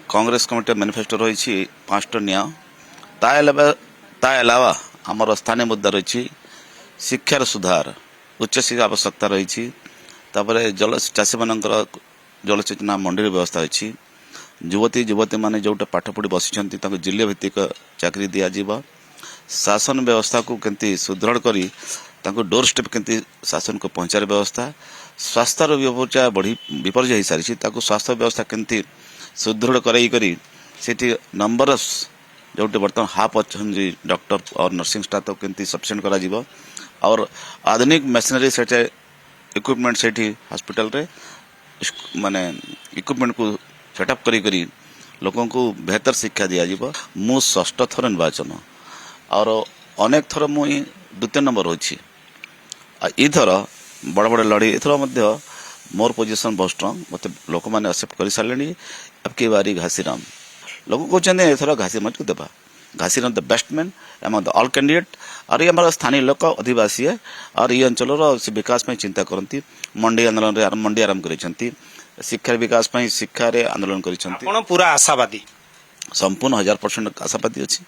Congress committee manifesto रही 5टा निया ता अलावा आमर स्थानीय मुद्दा रही शिक्षार सुधार उच्च शिक्षा आवश्यकता रही जल चाषी मान जलसेचना मंडी व्यवस्था अच्छी युवती माने जोटा पाठ पढ़ी बसी जिले भित्तिक चाकरी दिज्व शासन व्यवस्था को केंती सुदृढ़ करी डोर स्टेप केंती शासन को पहुंचार व्यवस्था स्वास्थ्य विपर्या बढ़ी विपर्य हो सारी स्वास्थ्य व्यवस्था केंती सुदृढ़ करी सेठी नंबर जो बर्तमान हाफ अच्छा डॉक्टर और नर्सिंग स्टाफ तो केंती सफिशिएंट करा और आधुनिक मशीनरी से इक्विपमेंट से हॉस्पिटल रे माने इक्विपमेंट को सेटअप करी लोगों को बेहतर शिक्षा दिज्व मु 6ठ थर निर्वाचन और अनेक थर मुई द्वितीय नंबर होची इथर बड़ बड़ लड़ी इथर मोर पोजिशन बहुत स्ट्रांग मत लोक मैंने एक्सेप्ट कर सारे अब की बारी घासीराम लोग कहते एथर घासीराम को देवा Ghasiram the best man among the all candidate और ये हमारा स्थानीय लोक अधिवासी है और ये अंचल विकास में चिंता करती मंडी आंदोलन मंडी आरंभ कर शिक्षा विकास शिक्षा आंदोलन कर पूरा आशावादी संपूर्ण 1000% आशावादी अच्छी।